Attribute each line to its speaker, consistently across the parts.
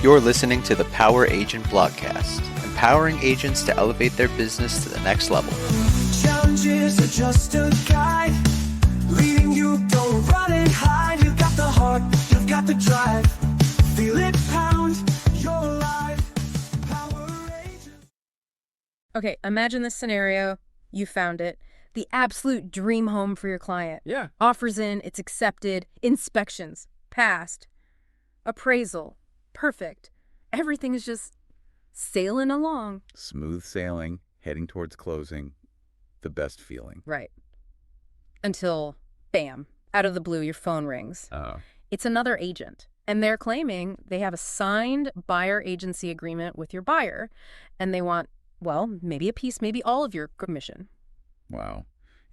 Speaker 1: You're listening to the Power Agent Blogcast, empowering agents to elevate their business to the next level.
Speaker 2: Challenges are just a guide, leading you, don't run and hide. You've got the heart, you've got the drive, feel it pound your life. Power Agent.
Speaker 3: Okay, imagine this scenario. You found it. The absolute dream home for your client.
Speaker 4: Yeah.
Speaker 3: Offers in, it's accepted, inspections, passed, appraisal, perfect. Everything is just sailing along.
Speaker 4: Smooth sailing, heading towards closing, the best feeling.
Speaker 3: Right. Until, bam, out of the blue, your phone rings.
Speaker 4: Oh.
Speaker 3: It's another agent, and they're claiming they have a signed buyer agency agreement with your buyer, and they want, well, maybe a piece, maybe all of your commission.
Speaker 4: Wow.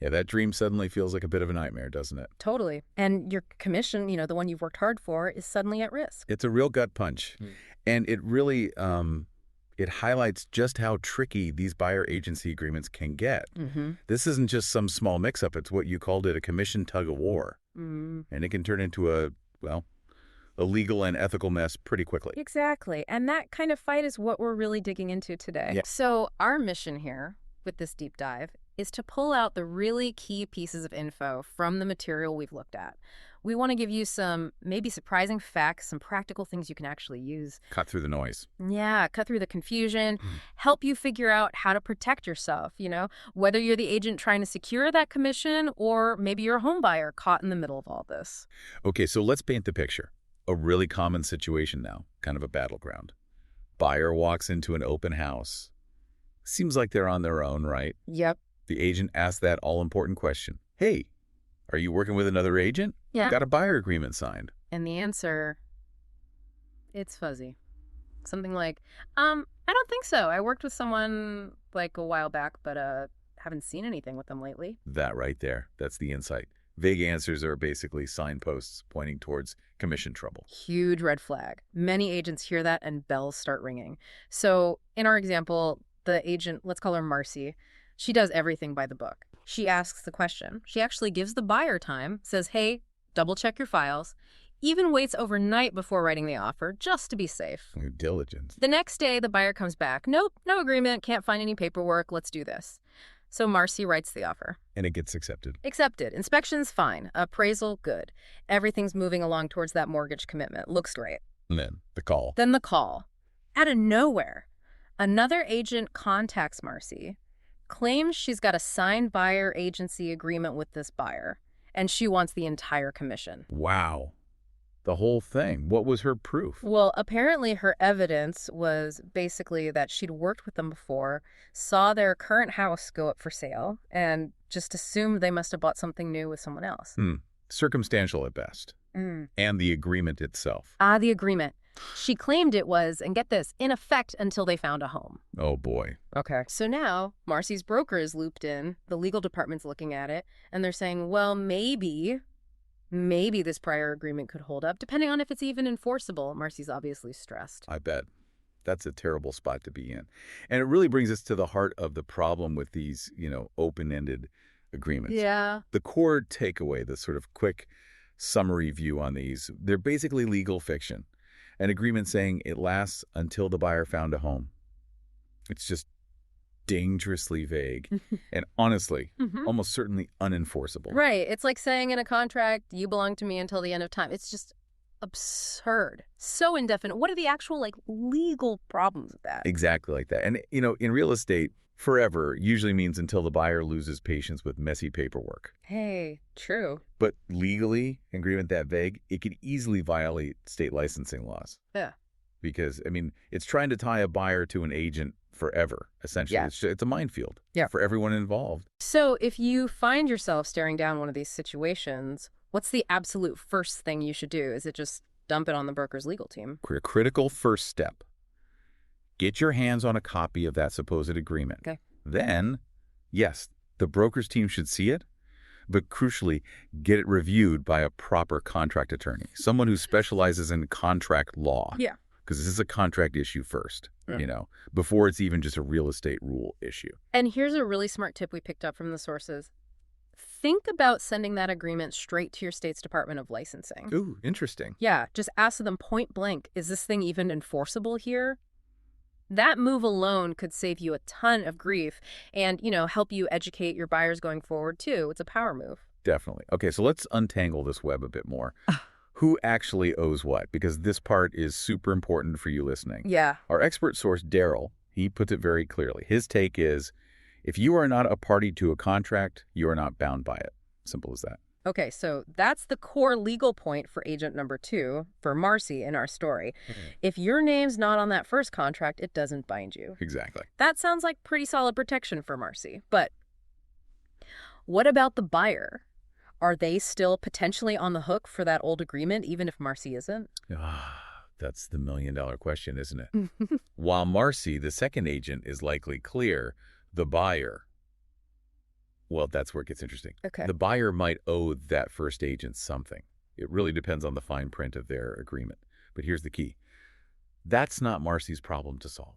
Speaker 4: Yeah, that dream suddenly feels like a bit of a nightmare, doesn't it?
Speaker 3: Totally. And your commission, the one you've worked hard for, is suddenly at risk.
Speaker 4: It's a real gut punch. And it really, it highlights just how tricky these buyer agency agreements can get. This isn't just some small mix-up. It's what you called it, a commission tug-of-war. And it can turn into a legal and ethical mess pretty quickly.
Speaker 3: Exactly. And that kind of fight is what we're really digging into today.
Speaker 4: Yeah.
Speaker 3: So our mission here with this deep dive is to pull out the really key pieces of info from the material we've looked at. We want to give you some maybe surprising facts, some practical things you can actually use.
Speaker 4: Cut through the noise.
Speaker 3: Yeah, cut through the confusion, help you figure out how to protect yourself, whether you're the agent trying to secure that commission or maybe you're a home buyer caught in the middle of all this.
Speaker 4: Okay, so let's paint the picture. A really common situation now, kind of a battleground. Buyer walks into an open house. Seems like they're on their own, right?
Speaker 3: Yep.
Speaker 4: The agent asks that all-important question. Hey, are you working with another agent?
Speaker 3: Yeah.
Speaker 4: Got a buyer agreement signed.
Speaker 3: And the answer, it's fuzzy. Something like, I don't think so. I worked with someone like a while back, but haven't seen anything with them lately.
Speaker 4: That right there. That's the insight. Vague answers are basically signposts pointing towards commission trouble.
Speaker 3: Huge red flag. Many agents hear that and bells start ringing. So in our example, the agent, let's call her Marcy, she does everything by the book. She asks the question. She actually gives the buyer time, says, hey, double check your files, even waits overnight before writing the offer just to be safe.
Speaker 4: Due diligence.
Speaker 3: The next day, the buyer comes back. Nope, no agreement, can't find any paperwork, let's do this. So Marcy writes the offer.
Speaker 4: And it gets accepted.
Speaker 3: Accepted. Inspection's fine. Appraisal, good. Everything's moving along towards that mortgage commitment. Looks great.
Speaker 4: And then the call.
Speaker 3: Then the call. Out of nowhere, another agent contacts Marcy, claims she's got a signed buyer agency agreement with this buyer, and she wants the entire commission.
Speaker 4: Wow. The whole thing. What was her proof?
Speaker 3: Well, apparently her evidence was basically that she'd worked with them before, saw their current house go up for sale, and just assumed they must have bought something new with someone else.
Speaker 4: Circumstantial at best. And the agreement itself.
Speaker 3: The agreement. She claimed it was, and get this, in effect until they found a home.
Speaker 4: Oh, boy.
Speaker 3: Okay. So now Marcy's broker is looped in, the legal department's looking at it, and they're saying, well, maybe this prior agreement could hold up, depending on if it's even enforceable. Marcy's obviously stressed.
Speaker 4: I bet. That's a terrible spot to be in. And it really brings us to the heart of the problem with these, open-ended agreements.
Speaker 3: Yeah.
Speaker 4: The core takeaway, the sort of quick summary view on these, they're basically legal fiction. An agreement saying it lasts until the buyer found a home. It's just dangerously vague and honestly, almost certainly unenforceable.
Speaker 3: Right. It's like saying in a contract, you belong to me until the end of time. It's just absurd. So indefinite. What are the actual legal problems with that?
Speaker 4: Exactly like that. And, in real estate, forever usually means until the buyer loses patience with messy paperwork.
Speaker 3: Hey, true.
Speaker 4: But legally, an agreement that vague, it could easily violate state licensing laws.
Speaker 3: Yeah.
Speaker 4: Because, it's trying to tie a buyer to an agent forever, essentially.
Speaker 3: Yeah.
Speaker 4: It's a minefield
Speaker 3: Yeah.
Speaker 4: for everyone involved.
Speaker 3: So if you find yourself staring down one of these situations, what's the absolute first thing you should do? Is it just dump it on the broker's legal team?
Speaker 4: A critical first step. Get your hands on a copy of that supposed agreement.
Speaker 3: Okay.
Speaker 4: Then, yes, the broker's team should see it, but crucially, get it reviewed by a proper contract attorney, someone who specializes in contract law.
Speaker 3: Yeah.
Speaker 4: Because this is a contract issue first, before it's even just a real estate rule issue.
Speaker 3: And here's a really smart tip we picked up from the sources. think about sending that agreement straight to your state's Department of Licensing.
Speaker 4: Ooh, interesting.
Speaker 3: Yeah, just ask them point blank, is this thing even enforceable here? That move alone could save you a ton of grief and, help you educate your buyers going forward too. It's a power move.
Speaker 4: Definitely. Okay, so let's untangle this web a bit more. Who actually owes what? Because this part is super important for you listening.
Speaker 3: Yeah.
Speaker 4: Our expert source, Darryl, he puts it very clearly. His take is, if you are not a party to a contract, you are not bound by it. Simple as that.
Speaker 3: Okay, so that's the core legal point for agent number 2, for Marcy in our story. If your name's not on that first contract, it doesn't bind you.
Speaker 4: Exactly.
Speaker 3: That sounds like pretty solid protection for Marcy. But what about the buyer? Are they still potentially on the hook for that old agreement, even if Marcy isn't?
Speaker 4: That's the million-dollar question, isn't it? While Marcy, the second agent, is likely clear, the buyer, well, that's where it gets interesting.
Speaker 3: Okay.
Speaker 4: The buyer might owe that first agent something. It really depends on the fine print of their agreement. But here's the key. That's not Marcy's problem to solve.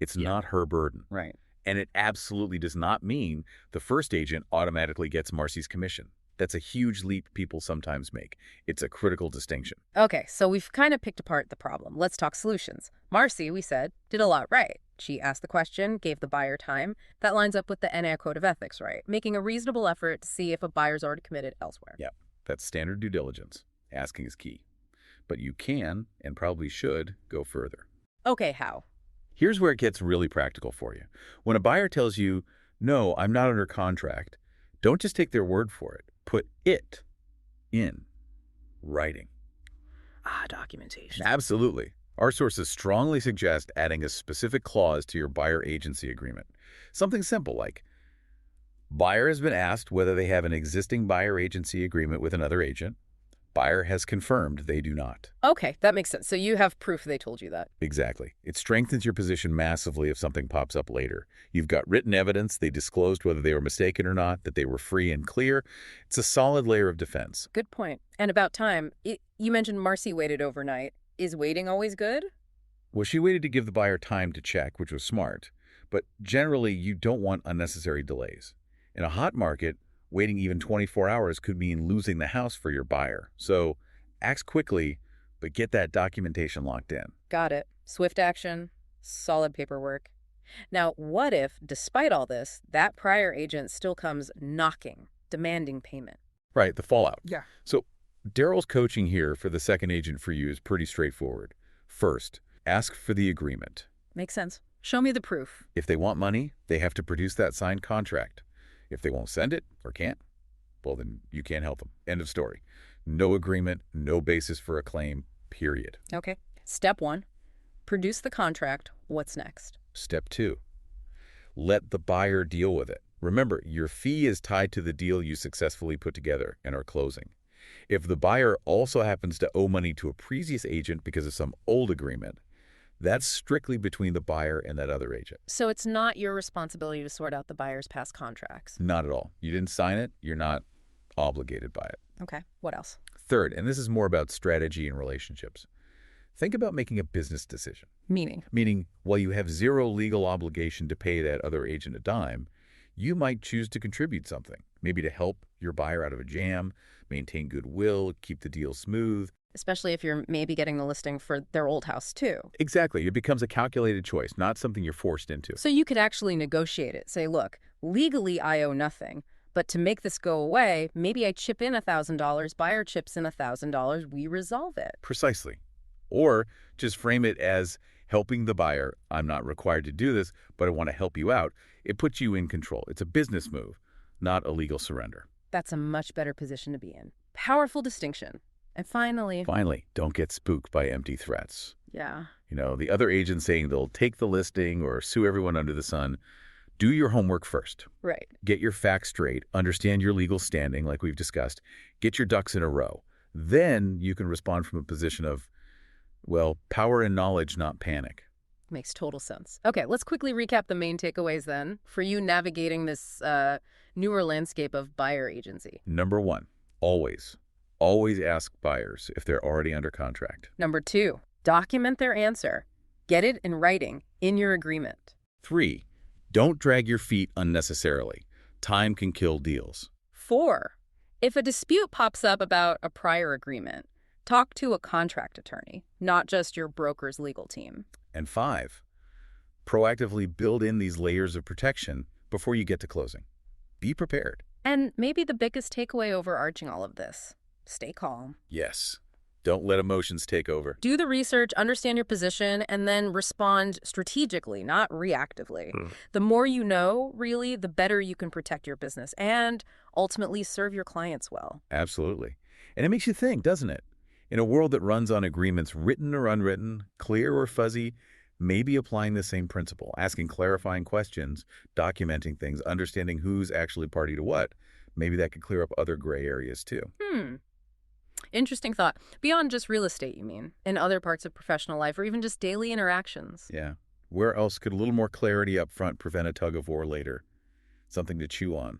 Speaker 4: It's not her burden.
Speaker 1: Right.
Speaker 4: And it absolutely does not mean the first agent automatically gets Marcy's commission. That's a huge leap people sometimes make. It's a critical distinction.
Speaker 3: Okay, so we've kind of picked apart the problem. Let's talk solutions. Marcy, we said, did a lot right. She asked the question, gave the buyer time. That lines up with the NA Code of Ethics, right? Making a reasonable effort to see if a buyer's already committed elsewhere.
Speaker 4: Yeah, that's standard due diligence. Asking is key. But you can, and probably should, go further.
Speaker 3: Okay, how?
Speaker 4: Here's where it gets really practical for you. When a buyer tells you, no, I'm not under contract, don't just take their word for it. Put it in writing.
Speaker 3: Documentation.
Speaker 4: Absolutely. Our sources strongly suggest adding a specific clause to your buyer agency agreement. Something simple like, buyer has been asked whether they have an existing buyer agency agreement with another agent. Buyer has confirmed they do not.
Speaker 3: Okay, that makes sense. So you have proof they told you that.
Speaker 4: Exactly. It strengthens your position massively if something pops up later. You've got written evidence they disclosed whether they were mistaken or not, that they were free and clear. It's a solid layer of defense.
Speaker 3: Good point. And about time, you mentioned Marcy waited overnight. Is waiting always good?
Speaker 4: Well, she waited to give the buyer time to check, which was smart. But generally, you don't want unnecessary delays. In a hot market, waiting even 24 hours could mean losing the house for your buyer. So act quickly, but get that documentation locked in.
Speaker 3: Got it. Swift action, solid paperwork. Now, what if, despite all this, that prior agent still comes knocking, demanding payment?
Speaker 4: Right, the fallout.
Speaker 3: Yeah.
Speaker 4: So Darryl's coaching here for the second agent for you is pretty straightforward. First, ask for the agreement.
Speaker 3: Makes sense. Show me the proof.
Speaker 4: If they want money, they have to produce that signed contract. If they won't send it or can't, well, then you can't help them. End of story. No agreement, no basis for a claim, period.
Speaker 3: Okay. Step 1, produce the contract. What's next?
Speaker 4: Step 2, let the buyer deal with it. Remember, your fee is tied to the deal you successfully put together and are closing. If the buyer also happens to owe money to a previous agent because of some old agreement, that's strictly between the buyer and that other agent.
Speaker 3: So it's not your responsibility to sort out the buyer's past contracts.
Speaker 4: Not at all. You didn't sign it. You're not obligated by it.
Speaker 3: Okay. What else?
Speaker 4: Third, and this is more about strategy and relationships, think about making a business decision.
Speaker 3: Meaning,
Speaker 4: while you have zero legal obligation to pay that other agent a dime, you might choose to contribute something, maybe to help your buyer out of a jam, maintain goodwill, keep the deal smooth.
Speaker 3: especially if you're maybe getting the listing for their old house too.
Speaker 4: Exactly. It becomes a calculated choice, not something you're forced into.
Speaker 3: So you could actually negotiate it. Say, look, legally I owe nothing, but to make this go away, maybe I chip in $1,000, buyer chips in $1,000, we resolve it.
Speaker 4: Precisely. Or just frame it as helping the buyer. I'm not required to do this, but I want to help you out. It puts you in control. It's a business move, not a legal surrender.
Speaker 3: That's a much better position to be in. Powerful distinction. And finally,
Speaker 4: Don't get spooked by empty threats.
Speaker 3: yeah,
Speaker 4: The other agent saying they'll take the listing or sue everyone under the sun. Do your homework first.
Speaker 3: right.
Speaker 4: Get your facts straight. Understand your legal standing, like we've discussed. Get your ducks in a row. Then you can respond from a position of, well, power and knowledge, not panic.
Speaker 3: Makes total sense. Okay, let's quickly recap the main takeaways then for you navigating this newer landscape of buyer agency.
Speaker 4: Number 1, always ask buyers if they're already under contract.
Speaker 3: Number 2, document their answer. Get it in writing in your agreement.
Speaker 4: 3, don't drag your feet unnecessarily. Time can kill deals.
Speaker 3: 4, if a dispute pops up about a prior agreement, talk to a contract attorney, not just your broker's legal team.
Speaker 4: And 5, proactively build in these layers of protection before you get to closing. Be prepared.
Speaker 3: And maybe the biggest takeaway overarching all of this, stay calm.
Speaker 4: Yes. Don't let emotions take over.
Speaker 3: Do the research, understand your position, and then respond strategically, not reactively. The more you know, really, the better you can protect your business and ultimately serve your clients well.
Speaker 4: Absolutely. And it makes you think, doesn't it? In a world that runs on agreements written or unwritten, clear or fuzzy, maybe applying the same principle, asking clarifying questions, documenting things, understanding who's actually party to what, maybe that could clear up other gray areas too.
Speaker 3: Interesting thought. Beyond just real estate, you mean? In other parts of professional life or even just daily interactions.
Speaker 4: Yeah. Where else could a little more clarity up front prevent a tug of war later? Something to chew on.